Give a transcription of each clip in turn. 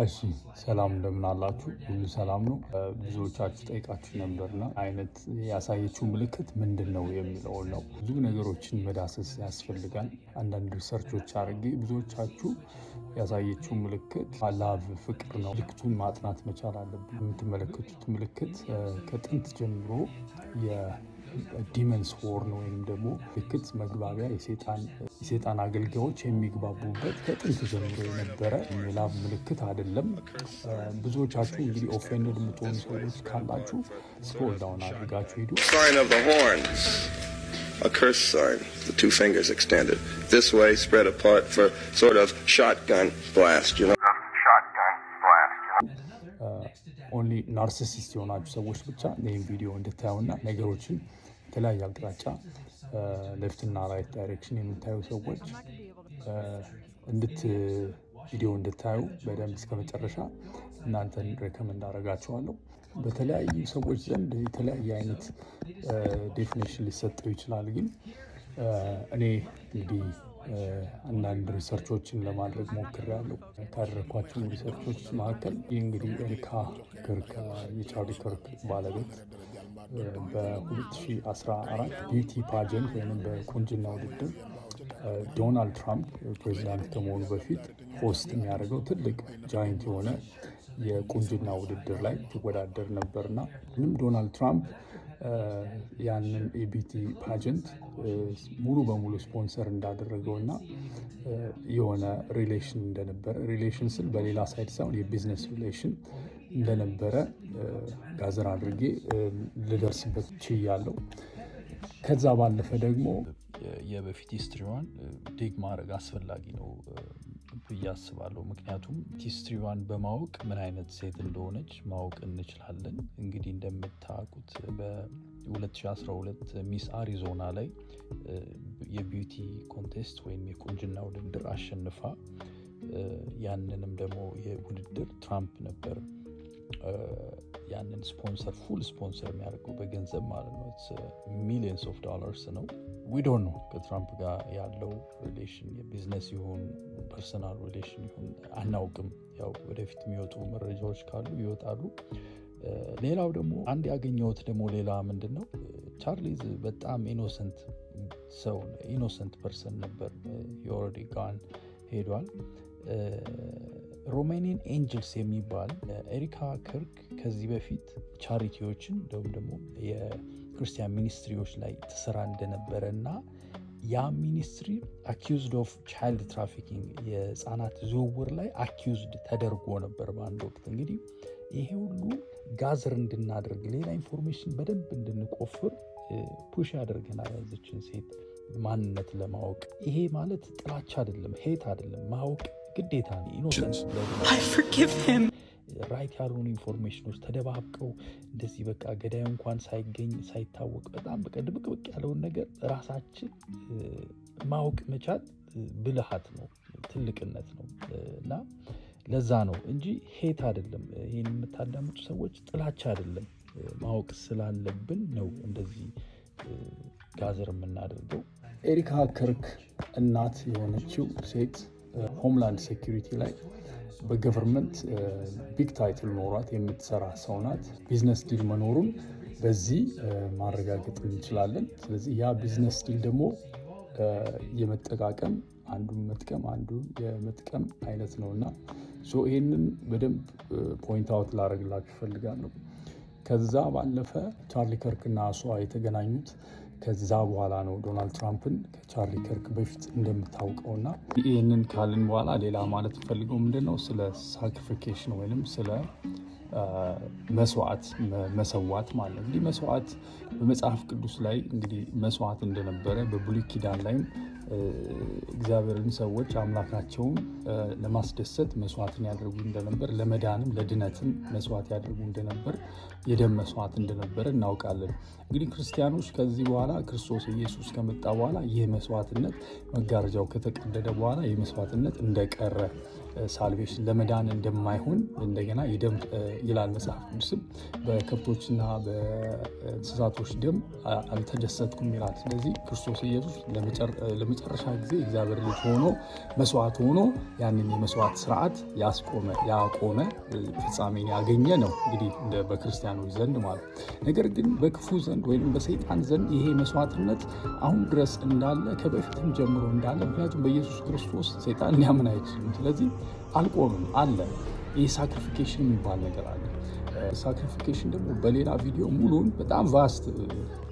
እሺ ሰላም እንደምን አላችሁ? ሁሉ ሰላም ነው? ብዙዎቻችሁ ጠይቃችሁ ነበርና አይነት ያሳየችው ምልክት ምንድን ነው የሚለውን ነው። ብዙ ነገሮችን መዳሰስ ያስፈልጋል። አንዳንድ ሪሰርቾች አድርጌ ብዙዎቻችሁ ያሳየችው ምልክት ላቭ ፍቅር ነው። ምልክቱን ማጥናት መቻል አለብን። የምትመለከቱት ምልክት ከጥንት ጀምሮ ዲመንስ ዎርን ወይም ደግሞ ምልክት መግባቢያ የሴጣን አገልጋዮች የሚግባቡበት ከጥንት ጀምሮ የነበረ የላቭ ምልክት አይደለም። ብዙዎቻችሁ እንግዲህ ኦፌንድ የምትሆኑ ሰዎች ካላችሁ ስክሮል ዳውን አድርጋችሁ ሂዱ። A curse sign, the two fingers extended this way, spread apart for sort of shotgun blast, you know. ኦንሊ ናርሲሲስት የሆናችሁ ሰዎች ብቻ ይህን ቪዲዮ እንድታዩና ነገሮችን የተለያየ አቅጣጫ ሌፍትና ራይት ዳይሬክሽን የምታዩ ሰዎች ቪዲዮ እንድታዩ በደንብ እስከ መጨረሻ እናንተን ሬኮመንድ አደርጋችኋለሁ። በተለያዩ ሰዎች ዘንድ የተለያየ አይነት ዴፊኒሽን ሊሰጠው ይችላል። ግን እኔ እንግዲህ አንዳንድ ሪሰርቾችን ለማድረግ ሞክሬያለሁ። ካደረኳቸው ሪሰርቾች መካከል ይህ እንግዲህ ኤሪካ ክርክ የቻርሊ ክርክ ባለቤት በ2014 ቢዩቲ ፓጀንት ወይም በቁንጅና ውድድር ዶናልድ ትራምፕ ፕሬዚዳንት ከመሆኑ በፊት ሆስት የሚያደርገው ትልቅ ጃይንት የሆነ የቁንጅና ውድድር ላይ ትወዳደር ነበርና ምንም ዶናልድ ትራምፕ ያንን የቢዩቲ ፓጀንት ሙሉ በሙሉ ስፖንሰር እንዳደረገውና የሆነ ሪሌሽን እንደነበረ፣ ሪሌሽን ስል በሌላ ሳይድ ሳይሆን የቢዝነስ ሪሌሽን እንደነበረ ጋዘር አድርጌ ልደርስበት ችያለሁ። ከዛ ባለፈ ደግሞ የበፊት ሂስትሪዋን ዲግ ማድረግ አስፈላጊ ነው ብዬ አስባለሁ። ምክንያቱም ሂስትሪዋን በማወቅ ምን አይነት ሴት እንደሆነች ማወቅ እንችላለን። እንግዲህ እንደምታውቁት በ2012 ሚስ አሪዞና ላይ የቢዩቲ ኮንቴስት ወይም የቁንጅና ውድድር አሸንፋ ያንንም ደግሞ የውድድር ትራምፕ ነበር ያንን ፉል ስፖንሰር የሚያደርገው በገንዘብ ማለት ነው። ሚሊየንስ ኦፍ ዶላርስ ነው። ዊ ዶንት ኖ ከትራምፕ ጋር ያለው ሪሌሽን የቢዝነስ ይሁን ፐርሰናል ሪሌሽን ይሁን አናውቅም። ያው ወደፊት የሚወጡ መረጃዎች ካሉ ይወጣሉ። ሌላው ደግሞ አንድ ያገኘሁት ደግሞ ሌላ ምንድን ነው ቻርሊዝ በጣም ኢኖሰንት ፐርሰን ነበር። ኦልሬዲ ጋን ሄዷል። ሮማኒያን ኤንጅልስ የሚባል ኤሪካ ክርክ ከዚህ በፊት ቻሪቲዎችን እንዲሁም ደግሞ የክርስቲያን ሚኒስትሪዎች ላይ ትሰራ እንደነበረ እና ያ ሚኒስትሪ አኪውዝድ ኦፍ ቻይልድ ትራፊኪንግ የህፃናት ዝውውር ላይ አኪውዝድ ተደርጎ ነበር በአንድ ወቅት። እንግዲህ ይሄ ሁሉ ጋዘር እንድናደርግ ሌላ ኢንፎርሜሽን በደንብ እንድንቆፍር ፑሽ ያደርገናል ያዘችን ሴት ማንነት ለማወቅ። ይሄ ማለት ጥላቻ አይደለም፣ ሄት አይደለም፣ ማወቅ ግዴታ ነው። ኢኖሰንስ ራይት ያልሆኑ ኢንፎርሜሽኖች ተደባብቀው እንደዚህ በቃ ገዳዩ እንኳን ሳይገኝ ሳይታወቅ በጣም በቃ ድብቅብቅ ያለውን ነገር ራሳችን ማወቅ መቻል ብልሃት ነው፣ ትልቅነት ነው። እና ለዛ ነው እንጂ ሄት አይደለም። ይህን የምታዳምጡ ሰዎች ጥላቻ አይደለም፣ ማወቅ ስላለብን ነው እንደዚህ ጋዘር የምናደርገው። ኤሪካ ክርክ እናት የሆነችው ሴት ሆምላንድ ሴኩሪቲ ላይ በገቨርንመንት ቢግ ታይትል ኖሯት የምትሰራ ሰው ናት። ቢዝነስ ዲል መኖሩን በዚህ ማረጋገጥ እንችላለን። ስለዚህ ያ ቢዝነስ ዲል ደግሞ የመጠቃቀም አንዱን መጥቀም አንዱን የመጥቀም አይነት ነውና ይህንን በደንብ ፖይንት አውት ላደርግላችሁ እፈልጋለሁ። ከዛ ባለፈ ቻርሊ ከርክ እና እሷ የተገናኙት ከዛ በኋላ ነው። ዶናልድ ትራምፕን ከቻርሊ ከርክ በፊት እንደምታውቀውና ይህንን ካልን በኋላ ሌላ ማለት ፈልገው ምንድነው ስለ ሳክሪፊኬሽን ወይም ስለ መሰዋት ማለት እንግዲህ መስዋዕት በመጽሐፍ ቅዱስ ላይ እንግዲህ መስዋዕት እንደነበረ በብሉይ ኪዳን ላይም እግዚአብሔርን ሰዎች አምላካቸውን ለማስደሰት መስዋዕትን ያደርጉ እንደነበር፣ ለመዳንም ለድነትም መስዋዕት ያደርጉ እንደነበር፣ የደም መስዋዕት እንደነበረ እናውቃለን። እንግዲህ ክርስቲያኖች ከዚህ በኋላ ክርስቶስ ኢየሱስ ከመጣ በኋላ ይህ መስዋዕትነት መጋረጃው ከተቀደደ በኋላ ይህ መስዋዕትነት እንደቀረ፣ ሳልቬሽን ለመዳን እንደማይሆን እንደገና የደም ይላል መጽሐፍ ቅዱስም በከብቶችና በእንስሳቶች ደም አልተደሰትኩም ይላል። ስለዚህ ክርስቶስ ኢየሱስ ለመጨረሻ ጊዜ እግዚአብሔር ልጅ ሆኖ መስዋዕት ሆኖ ያንን የመስዋዕት ስርዓት ያቆመ ፍጻሜን ያገኘ ነው እንግዲህ በክርስቲያኖች ዘንድ ማለት። ነገር ግን በክፉ ዘንድ ወይም በሰይጣን ዘንድ ይሄ መስዋዕትነት አሁን ድረስ እንዳለ ከበፊትም ጀምሮ እንዳለ፣ ምክንያቱም በኢየሱስ ክርስቶስ ሰይጣን ሊያምን አይችልም። ስለዚህ አልቆምም አለ። ይህ ሳክሪፊኬሽን የሚባል ነገር አለ። ሳክሪፊኬሽን ደግሞ በሌላ ቪዲዮ ሙሉን በጣም ቫስት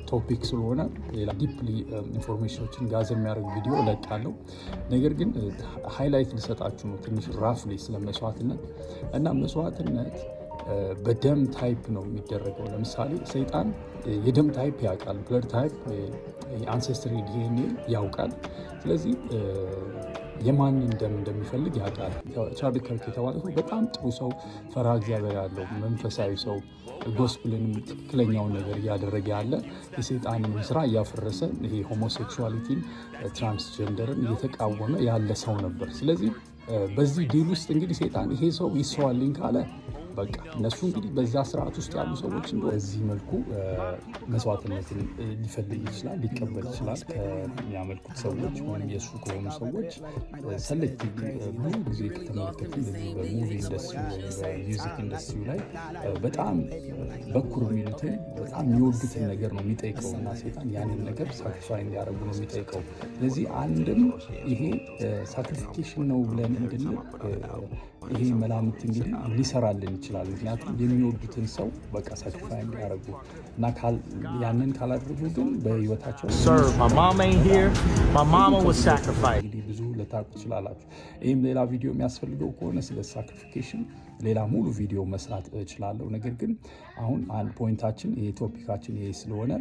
ቶፒክ ስለሆነ ሌላ ዲፕሊ ኢንፎርሜሽኖችን ጋዘር የሚያደርግ ቪዲዮ እለቃለሁ። ነገር ግን ሃይላይት ልሰጣችሁ ነው ትንሽ ራፍሊ ስለ መስዋዕትነት እና መስዋዕትነት በደም ታይፕ ነው የሚደረገው። ለምሳሌ ሰይጣን የደም ታይፕ ያውቃል፣ ብለድ ታይፕ፣ የአንሴስትሪ ዲኤንኤ ያውቃል። ስለዚህ የማንን ደም እንደሚፈልግ ያውቃል። ቻርሊ ከርክ የተባለ ሰው በጣም ጥሩ ሰው፣ ፈራ እግዚአብሔር ያለው መንፈሳዊ ሰው፣ ጎስፕልንም ትክክለኛውን ነገር እያደረገ ያለ፣ የሰይጣንን ስራ እያፈረሰ ይሄ ሆሞሴክሹዋሊቲን፣ ትራንስጀንደርን እየተቃወመ ያለ ሰው ነበር። ስለዚህ በዚህ ዲል ውስጥ እንግዲህ ሰይጣን ይሄ ሰው ይሰዋልኝ ካለ በቃ እነሱ እንግዲህ በዛ ስርዓት ውስጥ ያሉ ሰዎች በዚህ መልኩ መስዋዕትነትን ሊፈልግ ይችላል፣ ሊቀበል ይችላል። ከሚያመልኩት ሰዎች ወይም የእሱ ከሆኑ ሰዎች ሰሌክቲቭ ብዙ ጊዜ ከተመለከትን በሙቪ ኢንዱስትሪ ወይም በሚውዚክ ኢንዱስትሪ ላይ በጣም በኩር የሚሉትን በጣም የሚወዱትን ነገር ነው የሚጠይቀው እና ሰይጣን ያንን ነገር ሳክሪፋይ እንዲያደርጉ ነው የሚጠይቀው። ስለዚህ አንድም ይሄ ሳክሪፊኬሽን ነው ብለን እንድንል ይሄ መላምት እንግዲህ ሊሰራልን ይችላል። ምክንያቱም የሚወዱትን ሰው በቃ ሳክሪፋይ እንዲያደርጉ እና ያንን ካላደረጉ ግን በህይወታቸው እንግዲህ ብዙ ልታውቁ ትችላላችሁ። ይህም ሌላ ቪዲዮ የሚያስፈልገው ከሆነ ስለ ሳክሪፊኬሽን ሌላ ሙሉ ቪዲዮ መስራት እችላለሁ። ነገር ግን አሁን አንድ ፖይንታችን ይሄ ቶፒካችን ይሄ ስለሆነ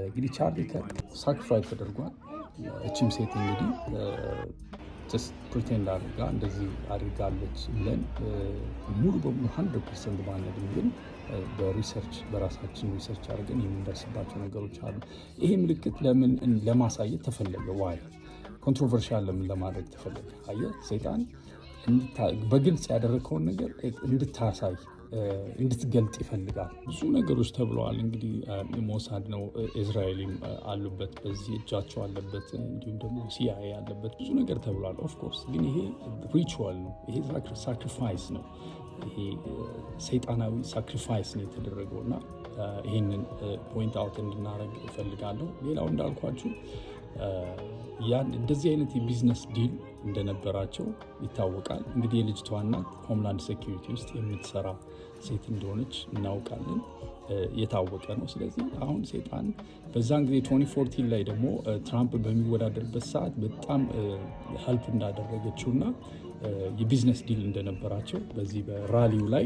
እንግዲህ ቻርሊ ከርክ ሳክሪፋይ ተደርጓል። እቺም ሴት እንግዲህ ፕሪቴንድ አድርጋ እንደዚህ አድርጋለች ብለን ሙሉ በሙሉ 100% ባንልም ግን በራሳችን ሪሰርች አድርገን የምንደርስባቸው ነገሮች አሉ። ይሄ ምልክት ለምን ለማሳየት ተፈለገ? ዋይ ኮንትሮቨርሻል ለምን ለማድረግ ተፈለገ? አየህ ሰይጣን በግልጽ ያደረገውን ነገር እንድታሳይ እንድትገልጥ ይፈልጋል። ብዙ ነገሮች ተብለዋል። እንግዲህ ሞሳድ ነው፣ እስራኤልም አሉበት፣ በዚህ እጃቸው አለበት፣ እንዲሁም ደግሞ ሲአይኤ አለበት። ብዙ ነገር ተብሏል። ኦፍኮርስ ግን ይሄ ሪቹዋል ነው። ይሄ ሳክሪፋይስ ነው። ይሄ ሰይጣናዊ ሳክሪፋይስ ነው የተደረገው እና ይህንን ፖይንት አውት እንድናደርግ እፈልጋለሁ። ሌላው እንዳልኳችሁ እንደዚህ አይነት የቢዝነስ ዲል እንደነበራቸው ይታወቃል። እንግዲህ የልጅቷ እናት ሆምላንድ ሴኪሪቲ ውስጥ የምትሰራ ሴት እንደሆነች እናውቃለን፣ የታወቀ ነው። ስለዚህ አሁን ሰይጣን በዛን ጊዜ 2014 ላይ ደግሞ ትራምፕ በሚወዳደርበት ሰዓት በጣም ሄልፕ እንዳደረገችውና የቢዝነስ ዲል እንደነበራቸው በዚህ በራሊው ላይ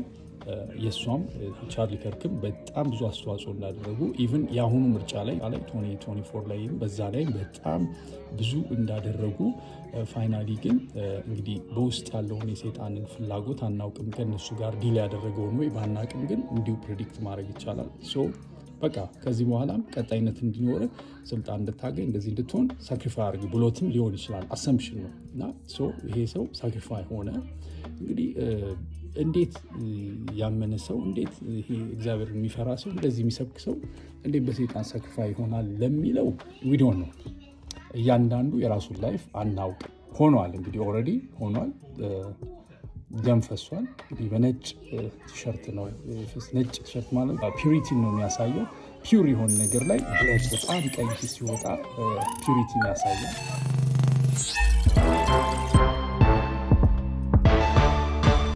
የእሷም ቻርሊ ከርክም በጣም ብዙ አስተዋጽኦ እንዳደረጉ ኢቭን የአሁኑ ምርጫ ላይ 2024 ላይ በዛ ላይ በጣም ብዙ እንዳደረጉ ፋይናሊ ግን እንግዲህ በውስጥ ያለውን የሰይጣንን ፍላጎት አናውቅም። ከእነሱ ጋር ዲል ያደረገውን ወይ ባናውቅም ግን እንዲሁ ፕሬዲክት ማድረግ ይቻላል። በቃ ከዚህ በኋላም ቀጣይነት እንዲኖር ስልጣን እንድታገኝ እንደዚህ እንድትሆን ሳክሪፋይ አድርግ ብሎትም ሊሆን ይችላል። አሰምሽን ነው እና ይሄ ሰው ሳክሪፋይ ሆነ። እንግዲህ እንዴት ያመነ ሰው እንዴት ይሄ እግዚአብሔር የሚፈራ ሰው እንደዚህ የሚሰብክ ሰው እንዴት በሰይጣን ሳክሪፋይ ይሆናል ለሚለው ዊዶን ነው። እያንዳንዱ የራሱን ላይፍ አናውቅ ሆኗል። እንግዲህ ኦልሬዲ ሆኗል። ደም ፈሷል። እንግዲህ በነጭ ቲሸርት ነው። ነጭ ቲሸርት ማለት ፒዩሪቲን ነው የሚያሳየው። ፒዩር የሆነ ነገር ላይ በጣም ቀይ ሲወጣ ፒዩሪቲን ያሳያል።